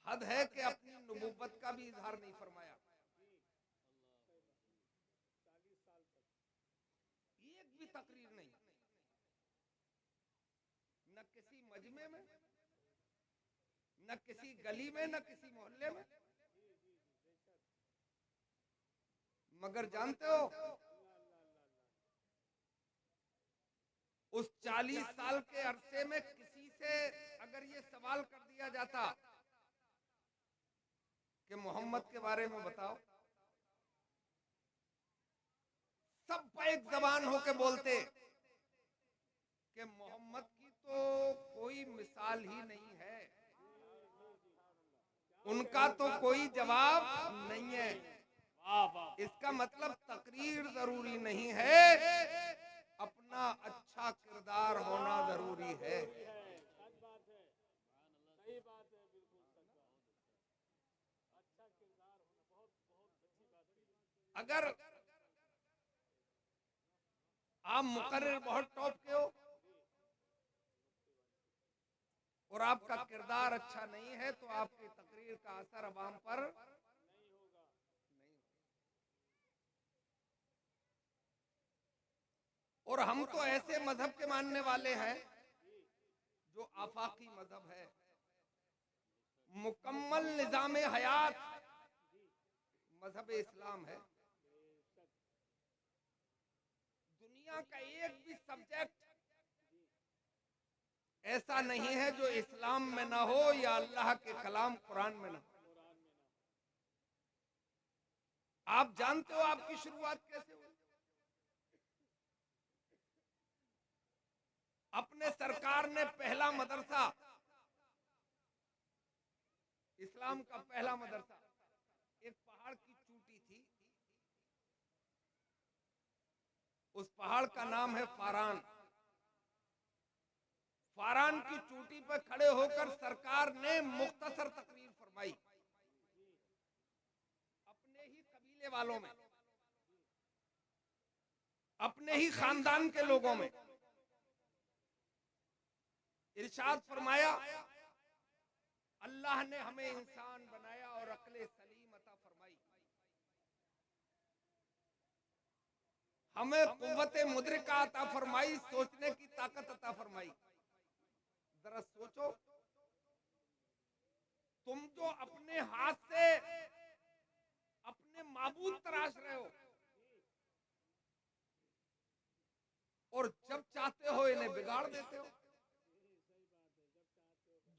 हद है कि अपनी नबूवत का भी इजहार नहीं फरमाया। एक भी तकरीर नहीं, न किसी मजमे में, न किसी गली में, न किसी मोहल्ले में। मगर जानते हो, उस 40 साल के अरसे में किसी से अगर ये सवाल कर दिया जाता कि मोहम्मद के बारे में बताओ, सब एक जबान होके बोलते कि मोहम्मद की तो कोई मिसाल ही नहीं है, उनका तो कोई जवाब नहीं है। इसका मतलब तकरीर जरूरी नहीं है, अपना अच्छा किरदार होना जरूरी है। अगर आप मुकर्रिर बहुत टॉप के हो और आपका किरदार अच्छा नहीं है तो आपकी तकरीर का असर अवाम पर नहीं होगा। और हम तो ऐसे मजहब के मानने वाले हैं जो आफाकी मजहब है, मुकम्मल निजाम हयात मजहब इस्लाम है। दुनिया का एक भी सब्जेक्ट ऐसा नहीं है जो इस्लाम में ना हो या अल्लाह के कलाम कुरान में ना हो। आप जानते हो आपकी शुरुआत कैसे हुई? अपने सरकार ने पहला मदरसा, इस्लाम का पहला मदरसा, एक पहाड़ की चोटी थी, उस पहाड़ का नाम है फारान। फारान की चोटी पर खड़े होकर सरकार ने मुख्तसर तकरीर फरमाई अपने ही कबीले वालों में, अपने ही खानदान के लोगों में। इरशाद फरमाया, अल्लाह ने हमें इंसान बनाया और अक्ल सलीम अता फरमाई, हमें कुव्वत मुद्रिका अता फरमाई, सोचने की ताकत अता फरमाई। जरा सोचो, तुम जो अपने हाथ से अपने माबूद तराश रहे हो और जब चाहते हो इन्हें बिगाड़ देते हो।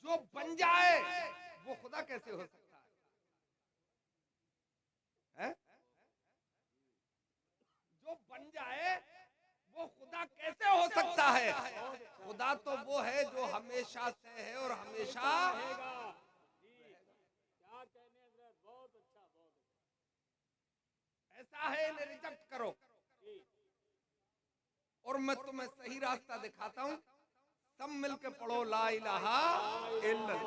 जो बन जाए वो खुदा कैसे हो सकता है? जो बन जाए वो खुदा कैसे हो सकता है? खुदा तो वो है जो हमेशा से है और हमेशा रहेगा। ऐसा है, इन्हें रिजेक्ट करो और मैं तुम्हें सही रास्ता दिखाता हूं। सब मिलके पढ़ो ला इलाहा इल्लल्लाह।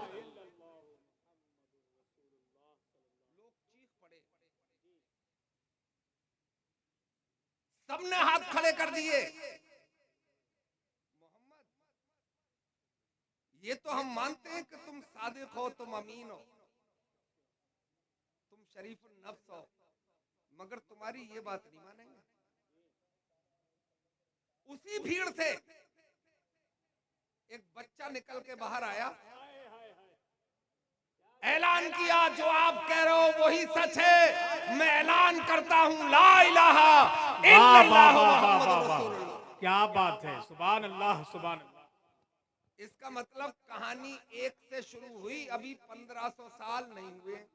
लोग चीख पड़े, सबने हाथ खड़े कर दिए। मोहम्मद, ये तो हम मानते हैं कि तुम सादिक हो, तुम अमीन हो, तुम शरीफ नफ्स हो, मगर तुम्हारी ये बात नहीं मानेंगे। उसी भीड़ से एक बच्चा निकल के बाहर आया, ऐलान किया, जो आप कह रहे हो वही सच है, मैं ऐलान करता हूं ला इलाहा इल्लल्लाह मुहम्मदुर रसूलुल्लाह। क्या बात है, सुभान अल्लाह सुभान अल्लाह। इसका मतलब कहानी एक से शुरू हुई, अभी 1500 साल नहीं हुए।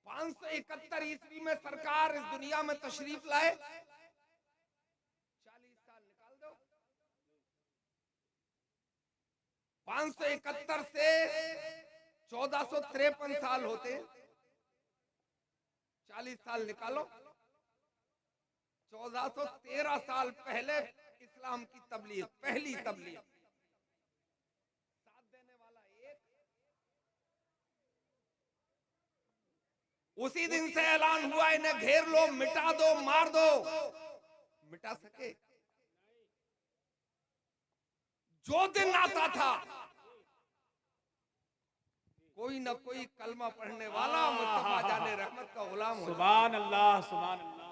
571 ईस्वी में सरकार इस दुनिया में तशरीफ लाए, 40 साल निकाल दो, 571 से 1453 साल होते, 40 साल निकालो, 1413 साल पहले इस्लाम की तबलीग, पहली तबलीग। साथ देने वाला एक, उसी दिन से ऐलान हुआ, इन्हें घेर लो, मिटा दो, मार दो। मिटा सके? जो दिन आता था कोई न कोई कलमा पढ़ने वाला मुस्तफा जाने रहमत का गुलाम हो। सुभान अल्लाह, सुभान अल्लाह।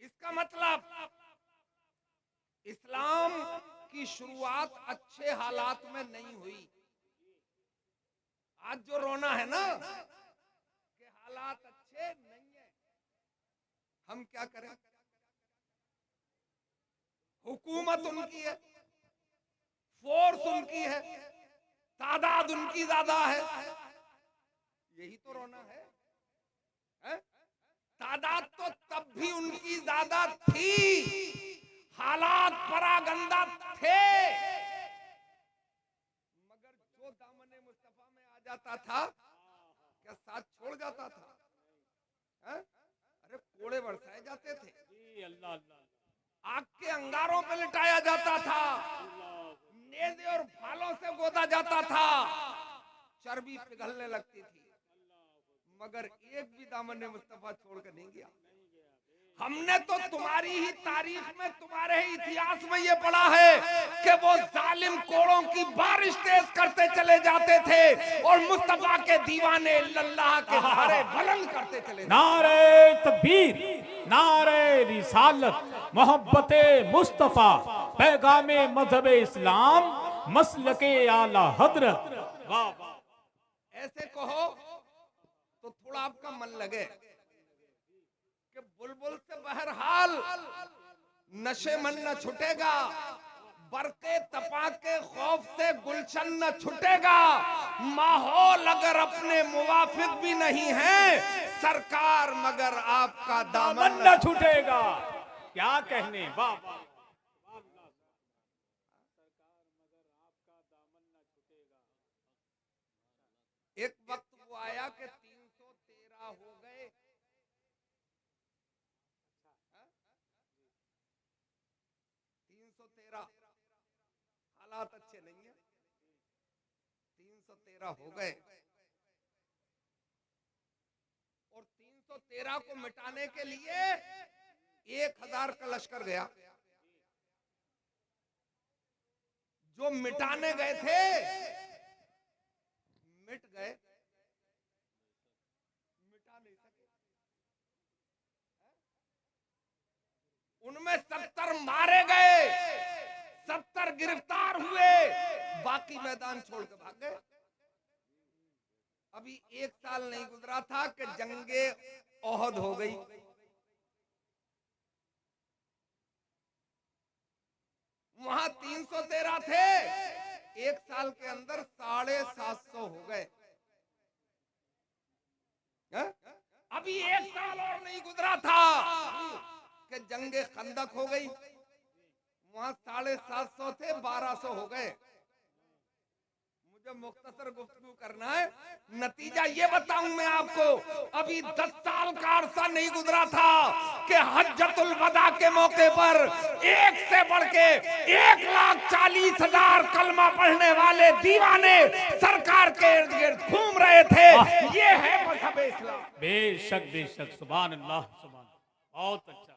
इसका मतलब इस्लाम की शुरुआत अच्छे हालात में नहीं हुई। आज जो रोना है ना कि हालात अच्छे नहीं है, हम क्या करें? हुकूमत उनकी है, फोर्स उनकी है, तादाद उनकी ज्यादा है, यही तो रोना है? तादाद तो तब भी उनकी ज्यादा थी, हालात परागंदा थे, मगर जो दामने मुस्तफा में आ जाता था क्या साथ छोड़ जाता था? अरे कोड़े बरसाए जाते थे, अल्लाह अल्लाह, आग के अंगारों पे लिटाया जाता था, नेज़े और भालों से गोदा जाता था, चर्बी पिघलने लगती थी, मगर एक भी दामन मुस्तफा छोड़कर नहीं गया। हमने तो तुम्हारी ही तारीख में, तुम्हारे ही इतिहास में ये पढ़ा है कि वो जालिम कोड़ों की बारिश तेज करते चले जाते थे और मुस्तफा के दीवाने अल्लाह के नारे बुलंद करते चले। नारे तकबीर, नारे रिसालत, मोहब्बते मुस्तफा, पैगामे मजहबे इस्लाम, मसलके आला हजरत। वाह वाह। ऐसे कहो तो थोड़ा आपका मन लगे कि बुलबुल से बहरहाल नशे मन न छुटेगा, बरके तपा के खौफ से गुलशन न छुटेगा, माहौल अगर अपने मुवाफिक भी नहीं है सरकार मगर आपका दामन न छूटेगा। क्या कहने, वाह वाह। एक वक्त वो आया कि 313 हो गए, 313 हालात अच्छे नहीं है, 313 हो गए और 313 को मिटाने के लिए 1000 का लश्कर गया। जो मिटाने गए थे मिट गए, मिटा नहीं सके। उनमें 70 मारे गए, 70 गिरफ्तार हुए, बाकी मैदान छोड़ के भाग गए। अभी 1 साल नहीं गुजरा था कि जंगे ओहद हो गई। वहां 313 थे, 1 साल के अंदर 750 हो गए। अभी 1 साल और नहीं गुजरा था कि जंगे खंदक हो गई। वहां 750 थे, 1200 हो गए। मुझे मुख्तसर गुफ्तगू करना है, नतीजा ये बताऊं मैं आपको। अभी 10 साल का अरसा नहीं गुजरा था कि हज्जतुल वदा के मौके पर एक से बढ़ के 1,40,000 कलमा पढ़ने वाले दीवाने सरकार के इर्द गिर्द घूम रहे थे। ये है मजहब इस्लाम। बेशक बेशक, सुभान अल्लाह, सुभान, बहुत अच्छा।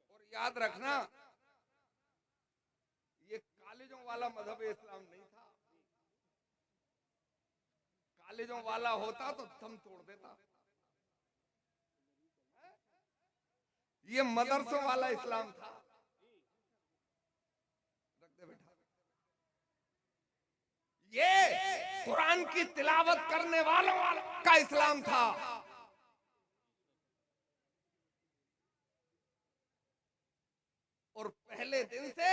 और याद रखना ये कॉलेजों वाला मजहब इस्लाम नहीं था। कॉलेजों वाला होता तो दम तोड़ देता। ये मदरसों वाला इस्लाम था। रख दे बेटा। ये कुरान की तिलावत करने वालों का इस्लाम था। और पहले दिन से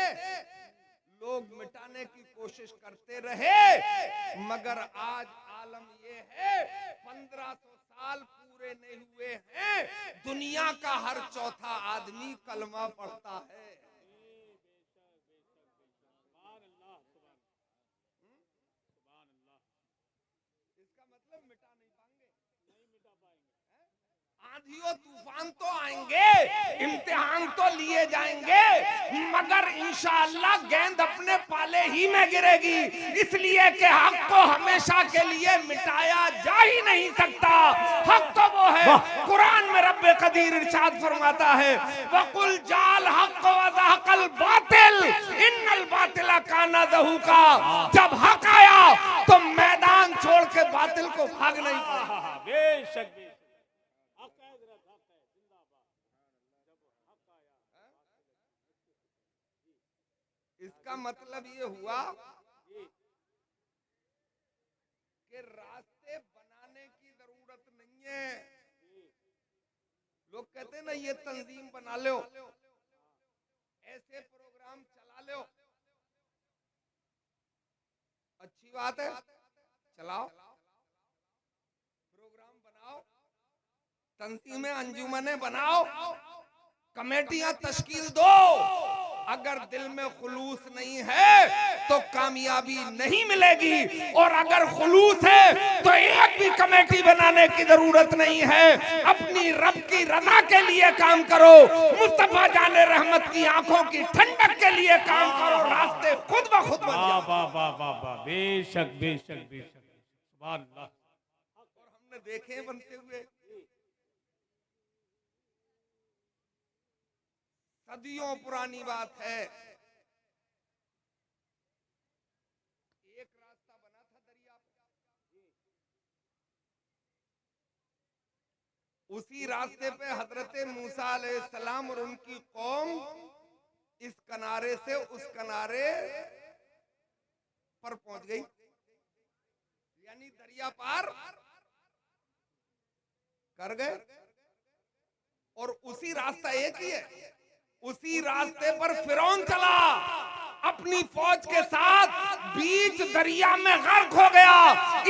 लोग मिटाने की कोशिश करते रहे, मगर आज आलम ये है 1500 साल पूरे नहीं हुए हैं, दुनिया का हर चौथा आदमी कलमा पढ़ता है। इसका मतलब मिटा नहीं पाएंगे, आंधियों तूफान तो आएंगे, इम्तिहान तो लिए जाएंगे, मगर इंशाअल्लाह गेंद अपने पाले ही में गिरेगी, इसलिए कि हक को हमेशा के लिए मिटाया जा ही नहीं सकता। हक तो वो है, कुरान में रब्बे कदीर इरशाद फरमाता है, वकुल जाल हक व ज़हकल बातिल इन्नल बातिला काना ज़हूका। जब हक आया तो मैदान छोड़ के बातिल को भागना ही पड़ा। बेशक इसका मतलब ये हुआ कि रास्ते बनाने की जरूरत नहीं है। लोग कहते हैं ना ये तंजीम बना लो, ऐसे प्रोग्राम चला लो, अच्छी बात है, चलाओ, प्रोग्राम बनाओ, तंजीमें अंजुमने बनाओ, कमेटियां तश्कील दो। अगर दिल में खुलूस नहीं है तो कामयाबी नहीं मिलेगी, और अगर खुलूस है तो एक भी कमेटी बनाने की जरूरत नहीं है। अपनी रब की रजा के लिए काम करो, मुस्तफा जाने रहमत की आंखों की ठंडक के लिए काम करो, रास्ते खुद ब खुद बन जाएंगे। वाह वाह वाह वाह, बेशक बेशक बेशक, सुभान अल्लाह। और हमने देखे बनते हुए, सदियों पुरानी बात है। एक रास्ता बना था दरिया पे, उसी रास्ते पे हजरत मूसा अलैहिस्सलाम और उनकी कौम इस किनारे से उस किनारे पर पहुंच गई, यानी दरिया पार कर गए। और उसी रास्ता एक ही है, उसी रास्ते पर फिरौन चला अपनी फौज के साथ, बीच दरिया में गर्क हो गया।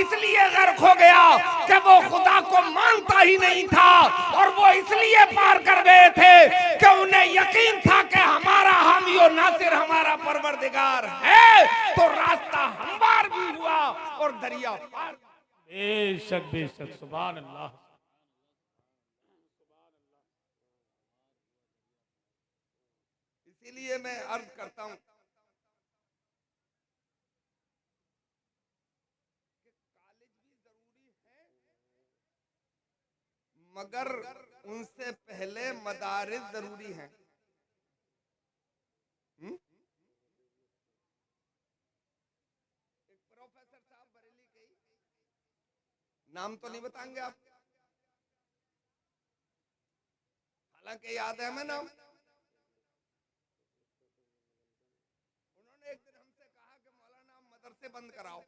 इसलिए गर्क हो गया कि वो खुदा को मानता ही नहीं था, और वो इसलिए पार कर गए थे कि उन्हें यकीन था कि हमारा हामी और नासिर हमारा परवरदिगार है। तो रास्ता हमवार भी हुआ और दरिया पार। बेशक बेशक, सुभान अल्लाह। इसीलिए मैं अर्ज करता हूं कि कॉलेज भी जरूरी है, मगर उनसे पहले मदारिस जरूरी हैं। एक प्रोफेसर साहब बरेली के, नाम तो नहीं बताएंगे आप, हालांकि याद है हमें नाम। एक दिन हमसे कहा कि मौलाना मदरसे बंद कराओ।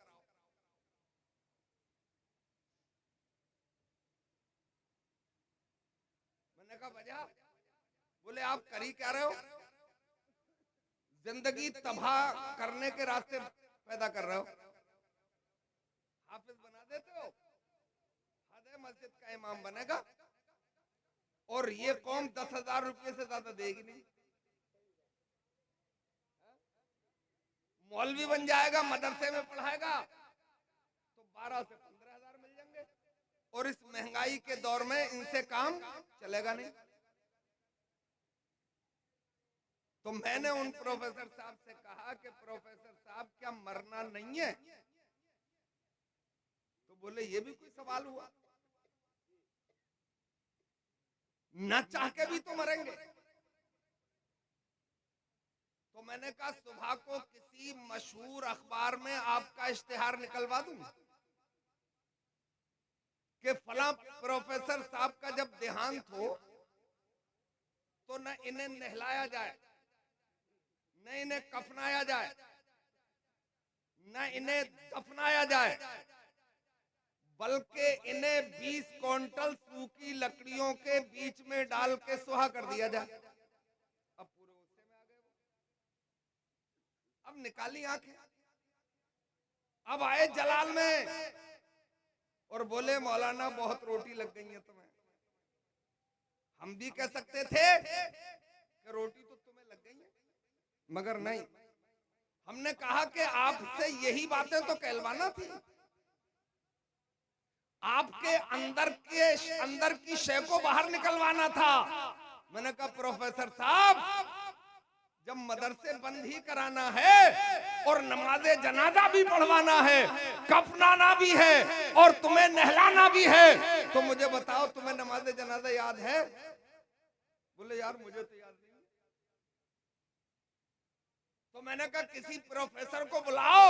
मैंने कहा वजह? बोले आप कर ही क्या रहे हो, जिंदगी तबाह करने के रास्ते पैदा कर रहे हो। हाफिज बना देते हो, हद मस्जिद का इमाम बनेगा, और ये कौम 10,000 रुपये से ज्यादा देगी नहीं। मौलवी बन जाएगा, मदरसे में पढ़ाएगा तो 12 से 15,000 मिल जाएंगे, और इस महंगाई के दौर में इनसे काम चलेगा नहीं। तो मैंने उन प्रोफेसर साहब से कहा कि प्रोफेसर साहब क्या मरना नहीं है? तो बोले ये भी कोई सवाल हुआ, न चाह के भी तो मरेंगे। तो मैंने कहा सुबह को किसी मशहूर अखबार में आपका इश्तिहार निकलवा दूं कि फला प्रोफेसर साहब का जब देहांत हो तो न इन्हें नहलाया जाए, न इन्हें कफनाया जाए, न इन्हें दफनाया जाए, बल्कि इन्हें 20 क्विंटल सूखी लकड़ियों के बीच में डाल के सुहा कर दिया जाए। अब पूरे गुस्से में आ गए वो, अब निकाली आंखें, अब आए जलाल में और बोले मौलाना बहुत रोटी लग गई है तुम्हें। हम भी कह सकते थे कि रोटी तो तुम्हें लग गई है, मगर नहीं, हमने कहा कि आपसे यही बातें तो कहलवाना थी। आपके अंदर की शय को बाहर निकलवाना था। मैंने कहा प्रोफेसर साहब, जब मदरसे बंद ही कराना है और नमाजे जनाजा भी पढ़वाना है, कफनाना भी है और तुम्हें नहलाना भी है, तो मुझे बताओ तुम्हें नमाजे जनाजा याद है? बोले यार मुझे तो याद नहीं। तो मैंने कहा किसी प्रोफेसर को बुलाओ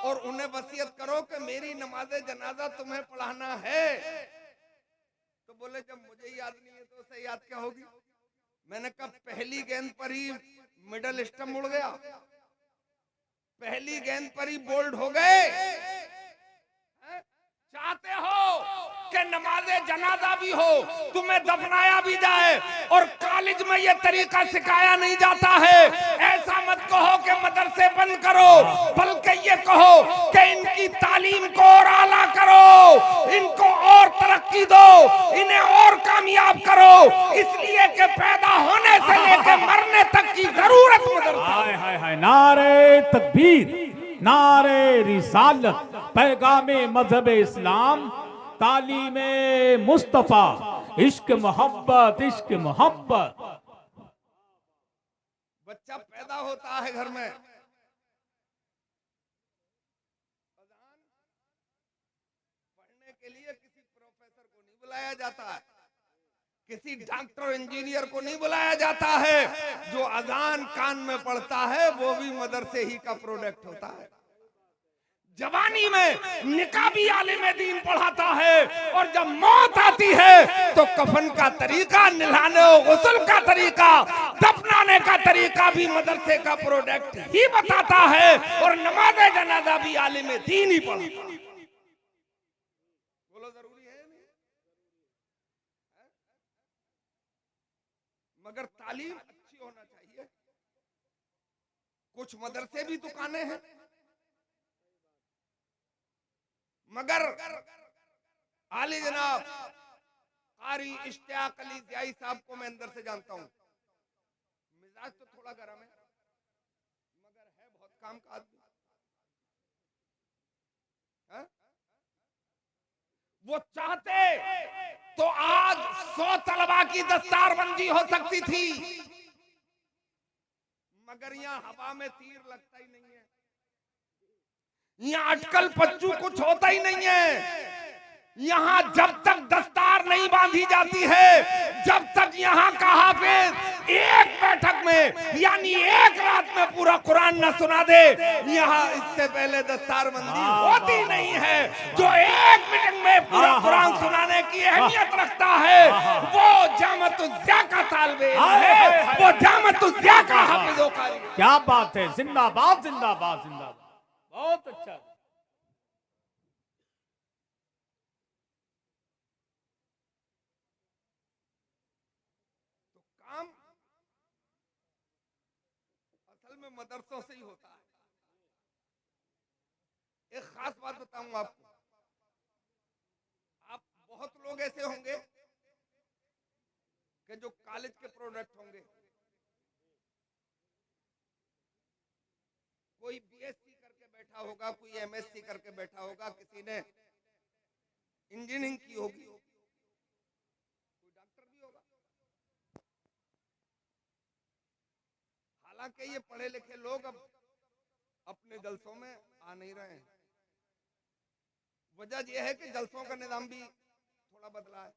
और उन्हें वसीयत करो कि मेरी नमाजे जनाजा तुम्हें पढ़ाना है। तो बोले जब मुझे याद नहीं है तो उसे याद क्या होगी? मैंने कहा पहली गेंद पर ही मिडल स्टंप उड़ गया, पहली गेंद पर ही बोल्ड हो गए। चाहते हो कि नमाजे जनाजा भी हो, तुम्हें दफनाया भी जाए और कॉलेज में ये तरीका सिखाया नहीं जाता है। ऐसा मत कहो कि मदरसे बंद करो, बल्कि ये कहो कि इनकी तालीम को और आला करो, इनको और तरक्की दो, इन्हें और कामयाब करो, इसलिए कि पैदा होने से लेकर मरने तक की जरूरत मदरसा। हाय हाय हाय, नारे तकबीर, नारे रिसालत, पैगामे मजहब इस्लाम, तालीमे मुस्तफा, इश्क मोहब्बत, इश्क मोहब्बत। बच्चा पैदा होता है घर में, पढ़ने के लिए किसी प्रोफेसर को नहीं बुलाया जाता है, किसी डॉक्टर इंजीनियर को नहीं बुलाया जाता है। जो अजान कान में पड़ता है वो भी मदरसे ही का प्रोडक्ट होता है। जवानी में निकाबी आलिम दीन पढ़ाता है और जब मौत आती है तो कफन का तरीका, नहलाने और गुस्ल का तरीका, दफनाने का तरीका भी मदरसे का प्रोडक्ट ही बताता है और नमाज जनाजा भी आलिम दीन ही पढ़ाता है। बोलो जरूरी है नहीं? मगर तालीम अच्छी होना चाहिए। कुछ मदरसे भी दुकानें हैं, मगर आली जनाब कारी इश्तियाक अली ज़ियाई साहब को मैं अंदर से जानता हूं। मिजाज तो थोड़ा गर्म है, मगर है बहुत काम का आदमी। वो चाहते तो आज 100 तलबा की दस्तारबंदी हो सकती थी, मगर यहाँ हवा में तीर लगता ही नहीं है, यहाँ अटकल पच्चू कुछ होता ही नहीं है। यहाँ जब तक दस्तार नहीं बांधी जाती है, जब तक यहाँ का हाफिज एक बैठक में यानी एक रात में पूरा कुरान न सुना दे, यहाँ इससे पहले दस्तारबंदी होती नहीं है। जो एक मीटिंग में पूरा कुरान सुनाने की अहमियत रखता है वो जामतुज़्ज़िया का तालिबे इल्म है, वो जामतुज़्ज़िया का हाफिज़ो का। क्या बात है, जिंदाबाद जिंदाबाद जिंदाबाद, बहुत अच्छा। तो काम असल में मदरसों से ही होता है। एक खास बात बताऊंगा आपको, आप बहुत लोग ऐसे होंगे कि जो कॉलेज के प्रोडक्ट होंगे, कोई बीएससी करके बैठा होगा, कोई एमएससी करके बैठा होगा, किसी ने इंजीनियरिंग की होगी, कोई डॉक्टर भी होगा। हालांकि ये पढ़े लिखे लोग अब अपने जलसों में आ नहीं रहे हैं। वजह यह है कि जलसों का निजाम भी थोड़ा बदला है।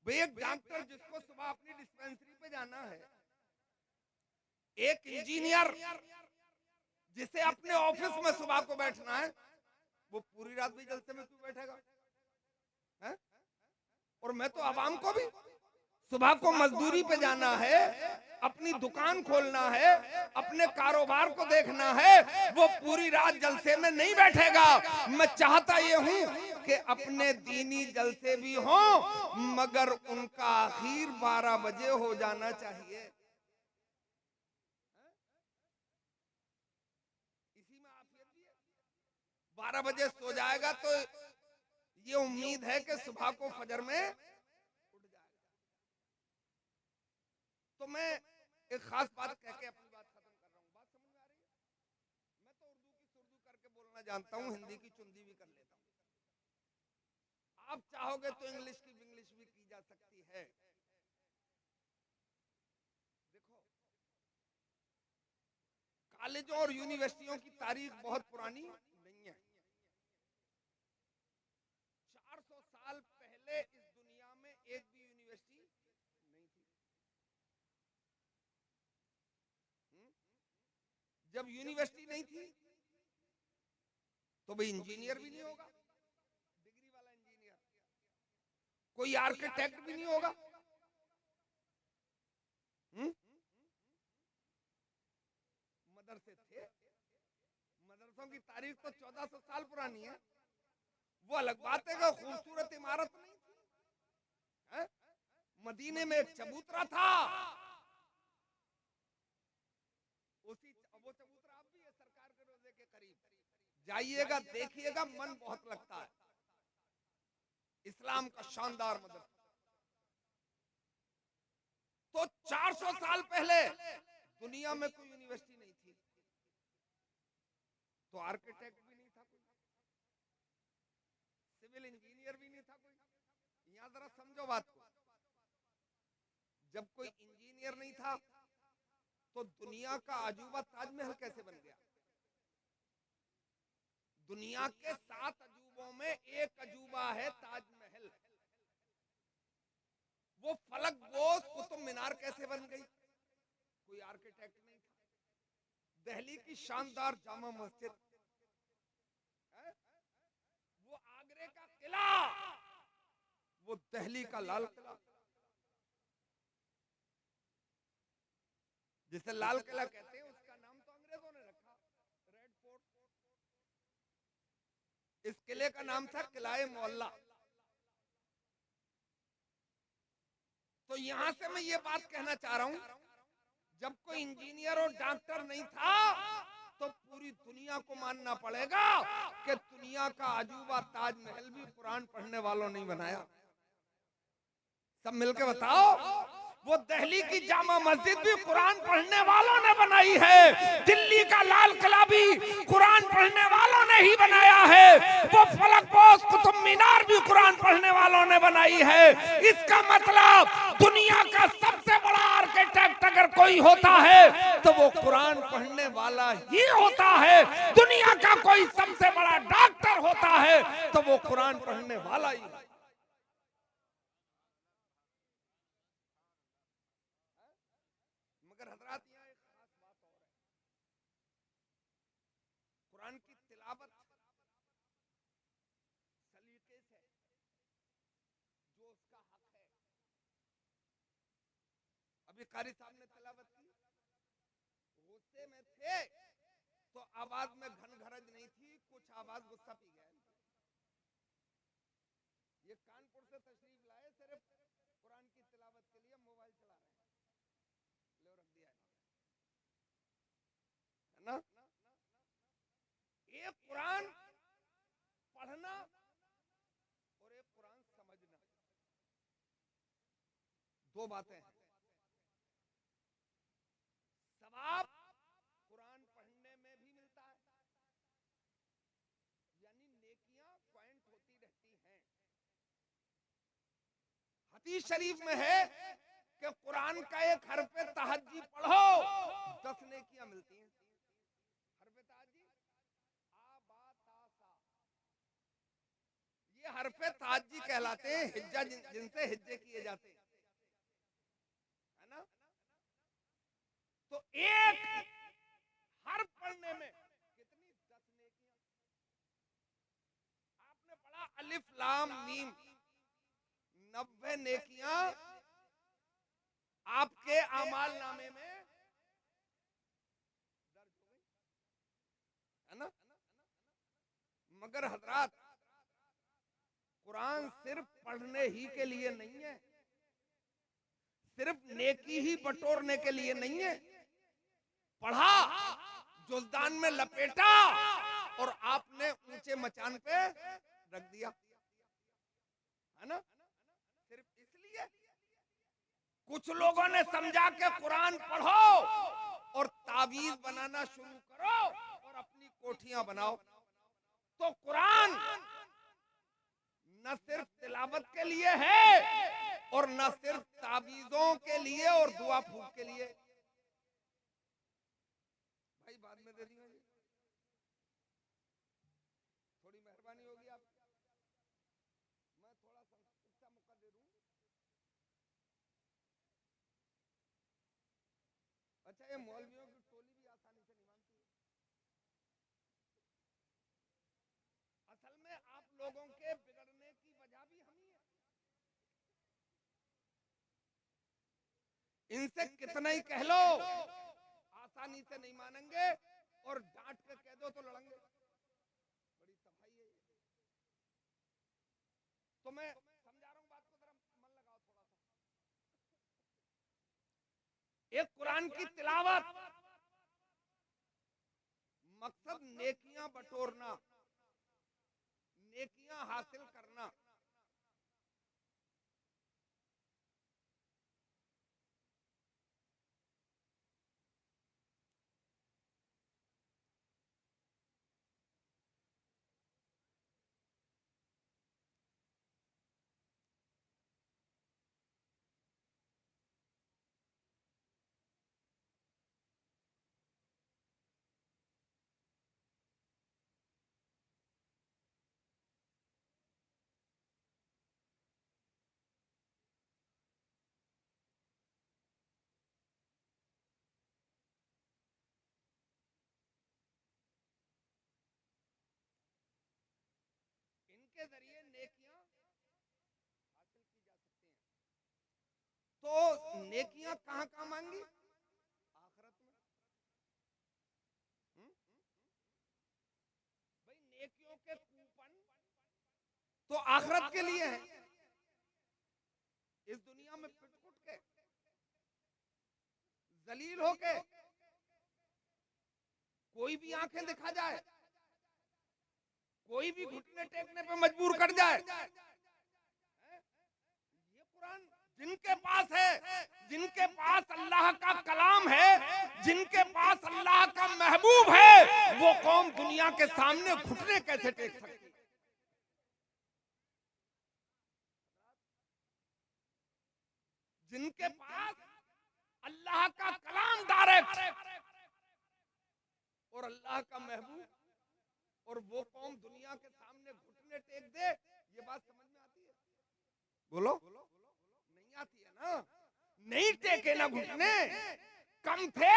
भाई एक डॉक्टर जिसको सुबह अपनी डिस्पेंसरी पे जाना है, एक इंजीनियर जिसे अपने ऑफिस में सुबह को बैठना है, वो पूरी रात भी जलसे में क्यों बैठेगा? है? और मैं तो आवाम को भी सुबह को मजदूरी पे जाना है, अपनी दुकान खोलना है, अपने कारोबार को देखना है, वो पूरी रात जलसे में नहीं बैठेगा। मैं चाहता ये हूं कि अपने दीनी जलसे भी हों, मगर उनका आखिर 12 बजे हो जाना चाहिए। इसी में आफियत भी है। 12 बजे सो जाएगा तो ये उम्मीद है कि सुबह को फजर में उठ जाएगा। तो मैं एक खास बात कह के अपनी बात खत्म कर रहा हूं। बात समझ में आ रही है? मैं तो उर्दू की सुर्दू करके बोलना जानता हूं, हिंदी की चुंदी भी कर लेता हूं। आप चाहोगे तो इंग्लिश भी की जा सकती है। देखो, कॉलेजों और यूनिवर्सिटियों की तारीख बहुत पुरानी नहीं है। 400 साल पहले इस दुनिया में एक भी यूनिवर्सिटी नहीं थी। जब यूनिवर्सिटी नहीं थी तो भाई इंजीनियर भी नहीं होगा, डिग्री वाला इंजीनियर, कोई आर्किटेक्ट भी नहीं होगा। मदरसे थे, मदरसों की तारीख तो 1400 साल पुरानी है। वो अलग बात है कि खूबसूरत इमारत नहीं थी। मदीने में एक चबूतरा था, उसी वो चबूतरा अब भी है सरकार के रोजे के करीब, जाइएगा देखिएगा, मन बहुत लगता है। इस्लाम का शानदार मदरसा। तो 400 साल पहले दुनिया में कोई यूनिवर्सिटी नहीं थी, तो आर्किटेक्ट भी नहीं था कोई, सिविल इंजीनियर भी नहीं था कोई। यहां जरा समझो बात को। जब कोई इंजीनियर नहीं था तो दुनिया का अजूबा ताजमहल कैसे बन गया? दुनिया के 7 अजूबों में एक अजूबा है ताजमहल। वो फलक बोस कुतुब मीनार कैसे बन गई? कोई आर्किटेक्ट नहीं था। दिल्ली की शानदार जामा मस्जिद, वो आगरे का किला, वो दिल्ली का लाल किला, जिसे लाल किला कहते हैं उसका नाम तो अंग्रेजों ने रखा, रेड फोर्ट। इस किले का नाम था किलाए मोहल्ला। तो यहां से मैं ये बात कहना चाह रहा हूं, जब कोई इंजीनियर और डॉक्टर नहीं था तो पूरी दुनिया को मानना पड़ेगा कि दुनिया का अजूबा ताजमहल भी कुरान पढ़ने वालों ने बनाया। सब मिलके बताओ, वो दिल्ली की जामा मस्जिद भी कुरान पढ़ने वालों ने बनाई है, दिल्ली का लाल किला भी कुरान पढ़ने वालों ने ही बनाया है, वो फलक पोस कुतुब मीनार भी कुरान पढ़ने वालों ने बनाई है। इसका मतलब दुनिया का सबसे बड़ा आर्किटेक्ट अगर कोई होता है तो वो कुरान पढ़ने वाला ही होता है। दुनिया का कोई सबसे बड़ा डॉक्टर होता है तो वो कुरान पढ़ने वाला ही है। मगर हजरात, यहाँ एक खास बात और है। कुरान की तिलावत सलीके से, जो उसका हक है। अभी कारी साहब ने तिलावत की, गुस्से में थे तो आवाज में घनघरज नहीं थी, कुछ आवाज गुस्सा पी गया। ये कानपुर से तशरीफ लाए सिर्फ कुरान की तिलावत के लिए, मोबाइल चला रहे हैं, ले रख दिया है ना। एक कुरान पढ़ना और एक कुरान समझना, दो बातें हैं। सवाब कुरान पढ़ने में भी मिलता है, यानी नेकियां पॉइंट होती रहती हैं। हदीस शरीफ में है कि कुरान का एक हरफ तहज्जी पढ़ो 10 नेकियां मिलती हैं। हरफ तहज्जी ये हरफ तहज्जी कहलाते हैं, हिज्जा जिनसे हिज्जे किए जाते हैं, है ना। तो एक हर्फ पढ़ने में कितनी 10 नेकियां। आपने पढ़ा अलिफ लाम मीम, 90 नेकियां आपके आमाल नामे में दर्ज हो गई, है ना। मगर हजरात, कुरान सिर्फ पढ़ने ही के लिए नहीं है, सिर्फ नेकी ही बटोरने के लिए नहीं है। पढ़ा, जुज़दान में लपेटा और आपने ऊंचे मचान पे रख दिया, है ना। सिर्फ इसलिए कुछ लोगों ने समझा के कुरान पढ़ो और तावीज बनाना शुरू करो और अपनी कोठियां बनाओ। तो कुरान न सिर्फ तिलावत के लिए है और न सिर्फ ताबीजों के लिए और दुआ फूक के लिए। भाई बाद में दे दिया, थोड़ी मेहरबानी होगी आप, मैं थोड़ा संस्कृत का मौका दे दूं। अच्छा, ये मौलवियों की टोली भी आसानी से नहीं मानती है। असल में आप लोगों के बिगड़ने की वजह भी हम ही है। इनसे कितना ही कह लो, आसानी से नहीं मानेंगे और डांट के कह दो तो लड़ेंगे। बड़ी तबाही है। तो मैं समझा रहा हूं बात को, जरा मन लगाओ थोड़ा सा। एक कुरान की तिलावत, मकसद नेकियां बटोरना, नेकियां हासिल करना। इनके जरिए नेकियां हासिल की जा सकती हैं। तो नेकियां कहां कहां मांगी? आखिरत में। भाई नेकियों के कूपन तो आखिरत के लिए है। इस दुनिया में पिट-पुट के, जलील होके कोई भी आंखें दिखा जाए, कोई भी घुटने टेकने पे मजबूर कर जाए, ये कुरान जिनके पास है, जिनके पास अल्लाह का कलाम है, जिनके पास अल्लाह का महबूब है, वो कौम दुनिया के सामने घुटने कैसे टेक सकती? जिनके पास अल्लाह का कलाम डायरेक्ट और अल्लाह का महबूब, और वो कौम दुनिया के सामने घुटने टेक दे, ये बात समझ में आती है? बोलो, नहीं आती है ना? नहीं टेके ना घुटने, कम थे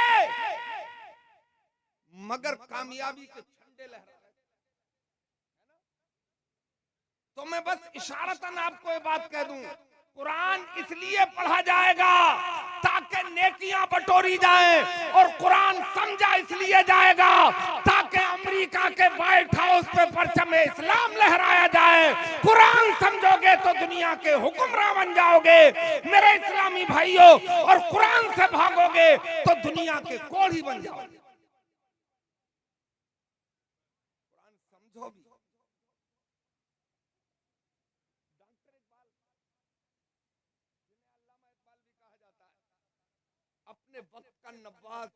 मगर कामयाबी के झंडे लहरा रहे। तो मैं बस इशारतन आपको ये बात कह दूं, कुरान इसलिए पढ़ा जाएगा ताकि नेकियां बटोरी जाएं, और कुरान समझा इसलिए जाएगा ताकि अमेरिका के व्हाइट हाउस पे परचम इस्लाम लहराया जाए। कुरान समझोगे तो दुनिया के हुक्मरान बन जाओगे मेरे इस्लामी भाइयों, और कुरान से भागोगे तो दुनिया के कोढ़ी बन जाओगे। कुरान समझो भी। अपने वक्त का नवाज